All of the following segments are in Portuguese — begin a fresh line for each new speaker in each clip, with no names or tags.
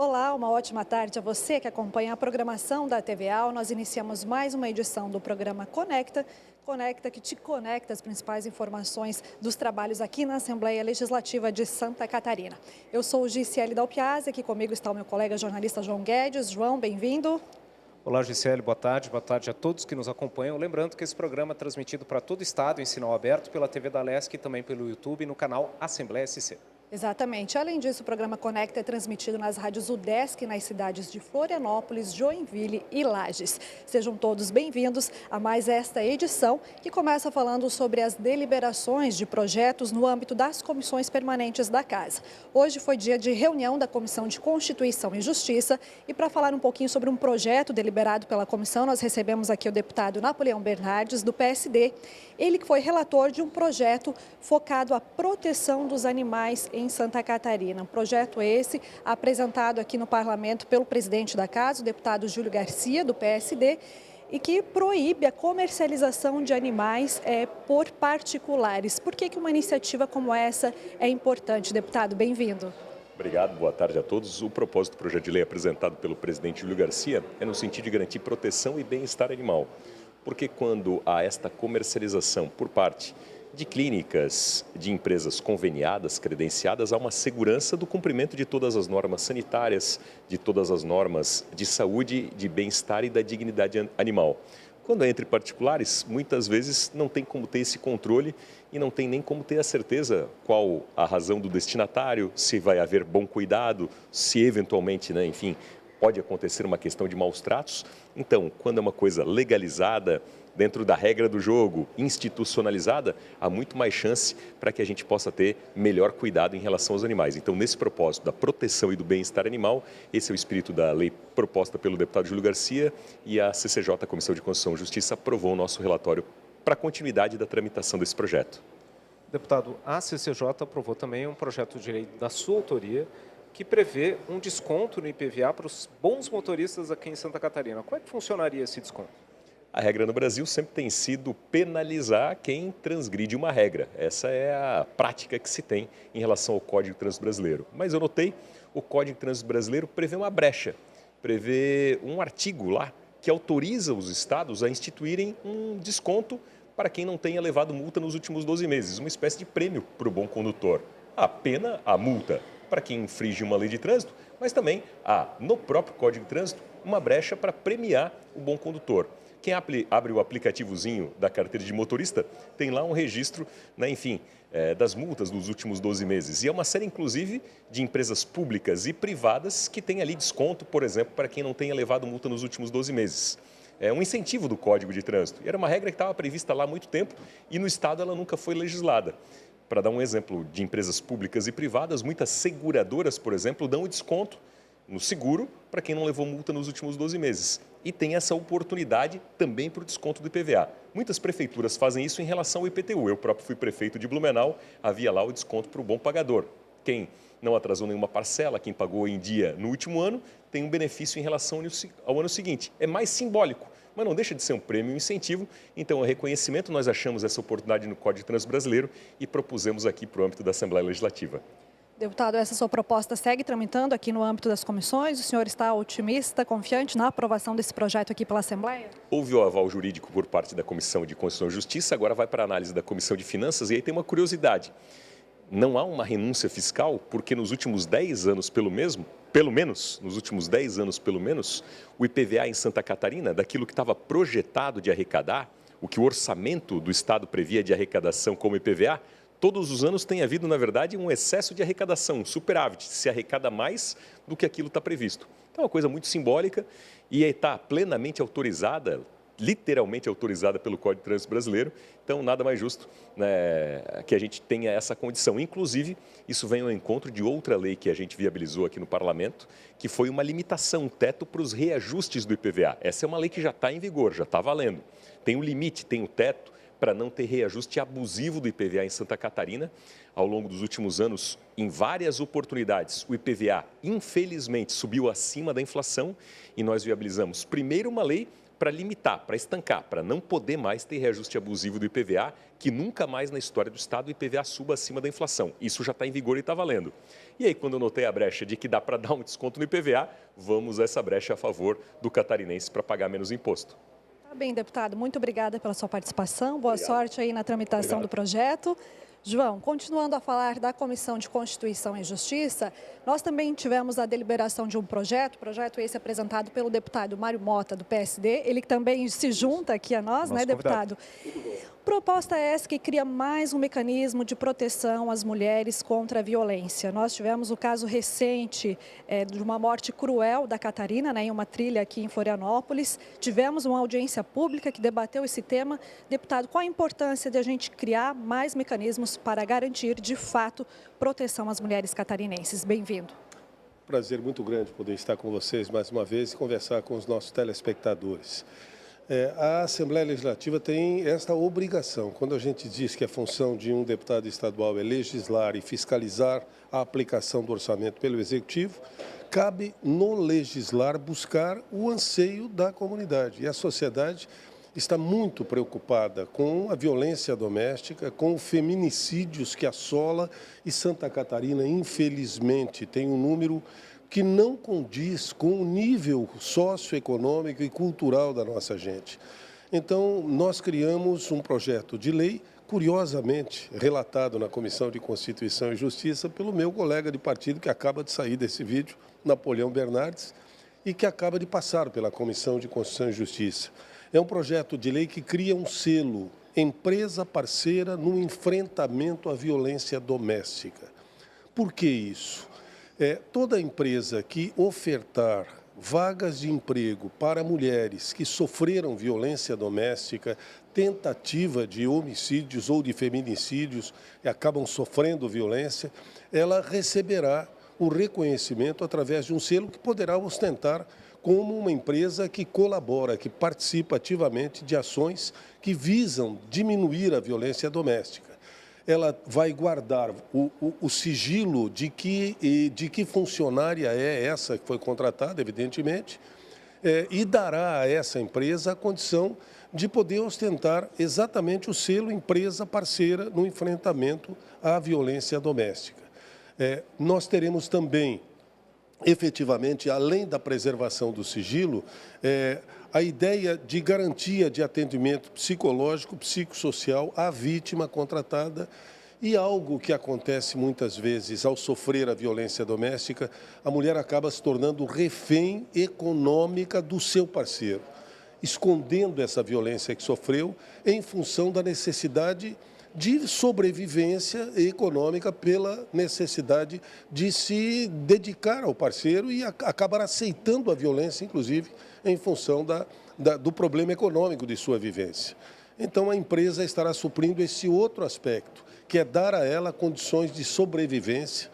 Olá, uma ótima tarde a você que acompanha a programação da TVA. Nós iniciamos mais uma edição do programa Conecta. Conecta, que te conecta as principais informações dos trabalhos aqui na Assembleia Legislativa de Santa Catarina. Eu sou o Gisele Dalpiazzi, aqui comigo está o meu colega jornalista João Guedes. João, bem-vindo.
Olá, Gisele, boa tarde a todos que nos acompanham. Lembrando que esse programa é transmitido para todo o estado em sinal aberto pela TV da Lesc e também pelo YouTube e no canal Assembleia SC.
Exatamente. Além disso, o programa Conecta é transmitido nas rádios UDESC nas cidades de Florianópolis, Joinville e Lages. Sejam todos bem-vindos a mais esta edição, que começa falando sobre as deliberações de projetos no âmbito das comissões permanentes da Casa. Hoje foi dia de reunião da Comissão de Constituição e Justiça e para falar um pouquinho sobre um projeto deliberado pela comissão, nós recebemos aqui o deputado Napoleão Bernardes, do PSD. Ele que foi relator de um projeto focado à proteção dos animais em Santa Catarina. Um projeto esse apresentado aqui no parlamento pelo presidente da Casa, o deputado Júlio Garcia, do PSD, e que proíbe a comercialização de animais por particulares. Por que uma iniciativa como essa é importante, deputado? Bem-vindo.
Obrigado, boa tarde a todos. O propósito do projeto de lei apresentado pelo presidente Júlio Garcia é no sentido de garantir proteção e bem-estar animal. Porque quando há esta comercialização por parte de clínicas, de empresas conveniadas, credenciadas, há uma segurança do cumprimento de todas as normas sanitárias, de todas as normas de saúde, de bem-estar e da dignidade animal. Quando é entre particulares, muitas vezes não tem como ter esse controle e não tem nem como ter a certeza qual a razão do destinatário, se vai haver bom cuidado, se eventualmente, enfim, pode acontecer uma questão de maus tratos. Então, quando é uma coisa legalizada, dentro da regra do jogo, institucionalizada, há muito mais chance para que a gente possa ter melhor cuidado em relação aos animais. Então, nesse propósito da proteção e do bem-estar animal, esse é o espírito da lei proposta pelo deputado Júlio Garcia e a CCJ, a Comissão de Constituição e Justiça, aprovou o nosso relatório para a continuidade da tramitação desse projeto.
Deputado, a CCJ aprovou também um projeto de lei da sua autoria que prevê um desconto no IPVA para os bons motoristas aqui em Santa Catarina. Como é que funcionaria esse desconto?
A regra no Brasil sempre tem sido penalizar quem transgride uma regra. Essa é a prática que se tem em relação ao Código de Trânsito Brasileiro. Mas eu notei, o Código de Trânsito Brasileiro prevê uma brecha, prevê um artigo lá que autoriza os estados a instituírem um desconto para quem não tenha levado multa nos últimos 12 meses, uma espécie de prêmio para o bom condutor. A pena, a multa para quem infringe uma lei de trânsito, mas também há no próprio Código de Trânsito uma brecha para premiar o bom condutor. Quem abre o aplicativozinho da carteira de motorista tem lá um registro, das multas dos últimos 12 meses. E é uma série, inclusive, de empresas públicas e privadas que tem ali desconto, por exemplo, para quem não tenha levado multa nos últimos 12 meses. É um incentivo do Código de Trânsito. E era uma regra que estava prevista lá há muito tempo e no Estado ela nunca foi legislada. Para dar um exemplo de empresas públicas e privadas, muitas seguradoras, por exemplo, dão o desconto no seguro para quem não levou multa nos últimos 12 meses. E tem essa oportunidade também para o desconto do IPVA. Muitas prefeituras fazem isso em relação ao IPTU. Eu próprio fui prefeito de Blumenau, havia lá o desconto para o bom pagador. Quem não atrasou nenhuma parcela, quem pagou em dia no último ano, tem um benefício em relação ao ano seguinte. É mais simbólico, mas não deixa de ser um prêmio e um incentivo. Então, o reconhecimento, nós achamos essa oportunidade no Código de Trânsito Brasileiro e propusemos aqui para o âmbito da Assembleia Legislativa.
Deputado, essa sua proposta segue tramitando aqui no âmbito das comissões? O senhor está otimista, confiante na aprovação desse projeto aqui pela Assembleia?
Houve o aval jurídico por parte da Comissão de Constituição e Justiça, agora vai para a análise da Comissão de Finanças e aí tem uma curiosidade. Não há uma renúncia fiscal porque nos últimos 10 anos, pelo menos, o IPVA em Santa Catarina, daquilo que estava projetado de arrecadar, o que o orçamento do Estado previa de arrecadação como IPVA, todos os anos tem havido, na verdade, um excesso de arrecadação, um superávit, se arrecada mais do que aquilo está previsto. Então, é uma coisa muito simbólica e está plenamente autorizada, literalmente autorizada pelo Código de Trânsito Brasileiro. Então, nada mais justo que a gente tenha essa condição. Inclusive, isso vem ao encontro de outra lei que a gente viabilizou aqui no Parlamento, que foi uma limitação, um teto para os reajustes do IPVA. Essa é uma lei que já está em vigor, já está valendo. Tem um limite, tem um teto, para não ter reajuste abusivo do IPVA em Santa Catarina. Ao longo dos últimos anos, em várias oportunidades, o IPVA, infelizmente, subiu acima da inflação e nós viabilizamos, primeiro, uma lei para limitar, para estancar, para não poder mais ter reajuste abusivo do IPVA, que nunca mais na história do Estado o IPVA suba acima da inflação. Isso já está em vigor e está valendo. E aí, quando eu notei a brecha de que dá para dar um desconto no IPVA, vamos a essa brecha a favor do catarinense para pagar menos imposto.
Tá bem, deputado, muito obrigada pela sua participação. Boa sorte aí na tramitação do projeto. João, continuando a falar da Comissão de Constituição e Justiça, nós também tivemos a deliberação de um projeto esse apresentado pelo deputado Mário Mota, do PSD, ele também se junta aqui a nós, né, deputado? Proposta essa que cria mais um mecanismo de proteção às mulheres contra a violência. Nós tivemos o caso recente de uma morte cruel da Catarina, né, em uma trilha aqui em Florianópolis. Tivemos uma audiência pública que debateu esse tema. Deputado, qual a importância de a gente criar mais mecanismos para garantir, de fato, proteção às mulheres catarinenses? Bem-vindo.
Prazer muito grande poder estar com vocês mais uma vez e conversar com os nossos telespectadores. A Assembleia Legislativa tem esta obrigação. Quando a gente diz que a função de um deputado estadual é legislar e fiscalizar a aplicação do orçamento pelo Executivo, cabe no legislar buscar o anseio da comunidade. E a sociedade está muito preocupada com a violência doméstica, com os feminicídios que assola, e Santa Catarina, infelizmente, tem um número que não condiz com o nível socioeconômico e cultural da nossa gente. Então, nós criamos um projeto de lei, curiosamente relatado na Comissão de Constituição e Justiça pelo meu colega de partido que acaba de sair desse vídeo, Napoleão Bernardes, e que acaba de passar pela Comissão de Constituição e Justiça. É um projeto de lei que cria um selo, empresa parceira no enfrentamento à violência doméstica. Por que isso? Toda empresa que ofertar vagas de emprego para mulheres que sofreram violência doméstica, tentativa de homicídios ou de feminicídios e acabam sofrendo violência, ela receberá o reconhecimento através de um selo que poderá ostentar como uma empresa que colabora, que participa ativamente de ações que visam diminuir a violência doméstica. Ela vai guardar o sigilo de que funcionária é essa que foi contratada, evidentemente, e dará a essa empresa a condição de poder ostentar exatamente o selo empresa parceira no enfrentamento à violência doméstica. Nós teremos também, efetivamente, além da preservação do sigilo, a ideia de garantia de atendimento psicológico, psicossocial à vítima contratada, e algo que acontece muitas vezes ao sofrer a violência doméstica, a mulher acaba se tornando refém econômica do seu parceiro, escondendo essa violência que sofreu em função da necessidade de sobrevivência econômica, pela necessidade de se dedicar ao parceiro e acabar aceitando a violência, inclusive, em função do problema econômico de sua vivência. Então, a empresa estará suprindo esse outro aspecto, que é dar a ela condições de sobrevivência,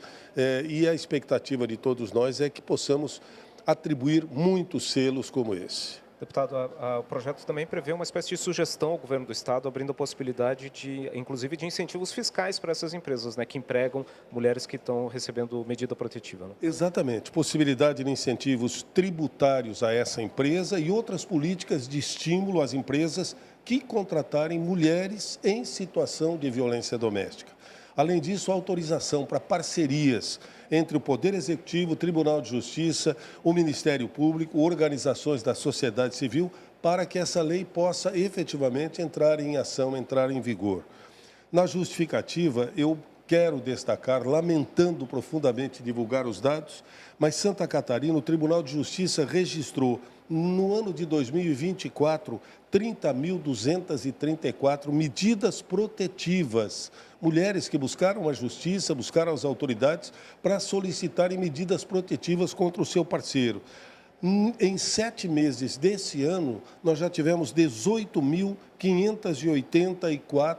e a expectativa de todos nós é que possamos atribuir muitos selos como esse.
Deputado, o projeto também prevê uma espécie de sugestão ao governo do Estado, abrindo a possibilidade inclusive, de incentivos fiscais para essas empresas, né, que empregam mulheres que estão recebendo medida protetiva. Né?
Exatamente. Possibilidade de incentivos tributários a essa empresa e outras políticas de estímulo às empresas que contratarem mulheres em situação de violência doméstica. Além disso, autorização para parcerias entre o Poder Executivo, o Tribunal de Justiça, o Ministério Público, organizações da sociedade civil, para que essa lei possa efetivamente entrar em ação, entrar em vigor. Na justificativa, eu quero destacar, lamentando profundamente divulgar os dados, mas Santa Catarina, o Tribunal de Justiça registrou, no ano de 2024, 30.234 medidas protetivas. Mulheres que buscaram a justiça, buscaram as autoridades para solicitarem medidas protetivas contra o seu parceiro. Em 7 meses desse ano, nós já tivemos 18.584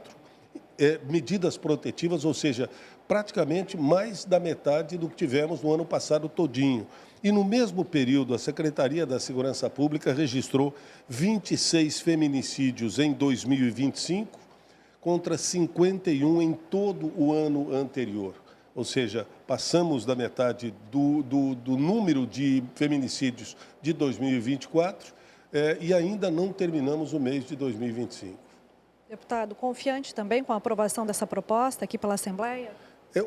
medidas protetivas, ou seja, praticamente mais da metade do que tivemos no ano passado todinho. E no mesmo período, a Secretaria da Segurança Pública registrou 26 feminicídios em 2025, contra 51 em todo o ano anterior. Ou seja, passamos da metade do número de feminicídios de 2024 e ainda não terminamos o mês de 2025.
Deputado, confiante também com a aprovação dessa proposta aqui pela Assembleia?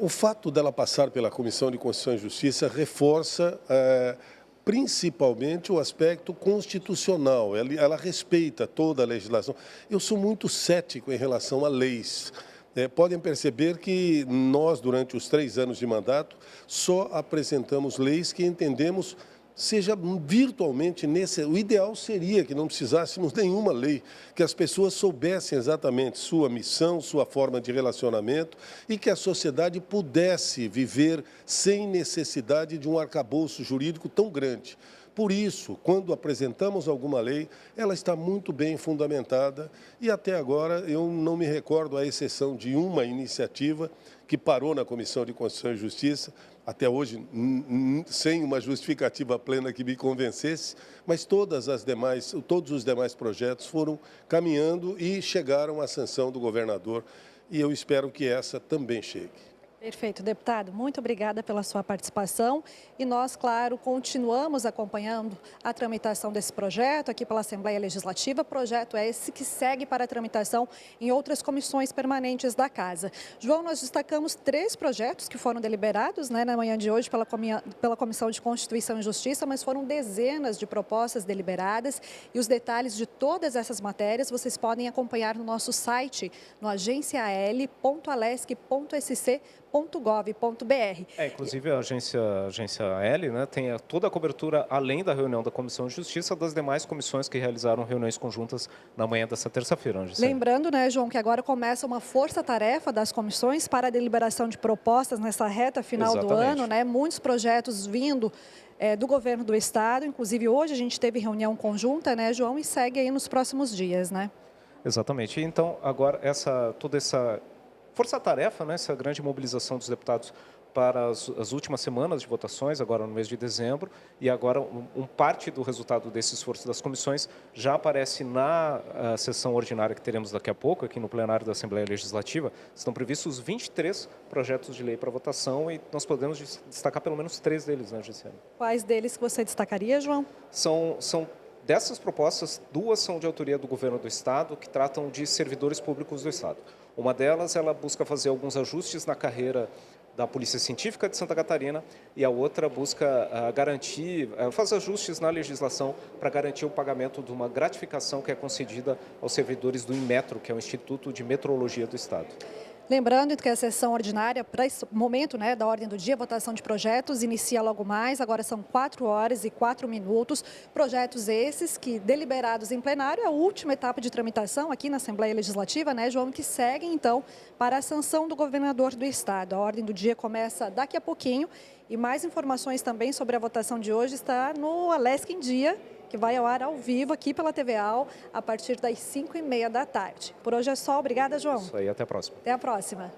O fato dela passar pela Comissão de Constituição e Justiça reforça principalmente o aspecto constitucional. Ela respeita toda a legislação. Eu sou muito cético em relação a leis. Podem perceber que nós, durante os 3 anos de mandato, só apresentamos leis que entendemos seja virtualmente necessário. O ideal seria que não precisássemos nenhuma lei, que as pessoas soubessem exatamente sua missão, sua forma de relacionamento e que a sociedade pudesse viver sem necessidade de um arcabouço jurídico tão grande. Por isso, quando apresentamos alguma lei, ela está muito bem fundamentada e até agora eu não me recordo, à exceção de uma iniciativa que parou na Comissão de Constituição e Justiça, até hoje sem uma justificativa plena que me convencesse, mas todos os demais projetos foram caminhando e chegaram à sanção do governador e eu espero que essa também chegue.
Perfeito, deputado. Muito obrigada pela sua participação e nós, claro, continuamos acompanhando a tramitação desse projeto aqui pela Assembleia Legislativa. Projeto esse que segue para a tramitação em outras comissões permanentes da Casa. João, nós destacamos 3 projetos que foram deliberados na manhã de hoje pela Comissão de Constituição e Justiça, mas foram dezenas de propostas deliberadas e os detalhes de todas essas matérias vocês podem acompanhar no nosso site, no agencial.alesc.sc.gov.br.
Inclusive a agência L, tem toda a cobertura, além da reunião da Comissão de Justiça, das demais comissões que realizaram reuniões conjuntas na manhã dessa terça-feira.
Lembrando, João, que agora começa uma força-tarefa das comissões para a deliberação de propostas nessa reta final do ano, muitos projetos vindo do governo do estado, inclusive hoje a gente teve reunião conjunta, João, e segue aí nos próximos dias,
Exatamente. Então, agora toda essa força-tarefa, essa grande mobilização dos deputados para as últimas semanas de votações, agora no mês de dezembro, e agora parte do resultado desse esforço das comissões já aparece na sessão ordinária que teremos daqui a pouco, aqui no plenário da Assembleia Legislativa. Estão previstos 23 projetos de lei para votação e nós podemos destacar pelo menos 3 deles, Gisele?
Quais deles que você destacaria, João?
São dessas propostas, 2 são de autoria do governo do estado, que tratam de servidores públicos do estado. Uma delas, ela busca fazer alguns ajustes na carreira da Polícia Científica de Santa Catarina e a outra busca faz ajustes na legislação para garantir o pagamento de uma gratificação que é concedida aos servidores do Inmetro, que é o Instituto de Metrologia do Estado.
Lembrando que a sessão ordinária, para esse momento da ordem do dia, votação de projetos, inicia logo mais, agora são 4h04. Projetos esses que, deliberados em plenário, é a última etapa de tramitação aqui na Assembleia Legislativa, João, que seguem, então, para a sanção do governador do estado. A ordem do dia começa daqui a pouquinho e mais informações também sobre a votação de hoje está no Alesc em Dia, que vai ao ar ao vivo aqui pela TVAL a partir das 5h30 da tarde. Por hoje é só. Obrigada, João.
Isso aí, até a próxima.
Até a próxima.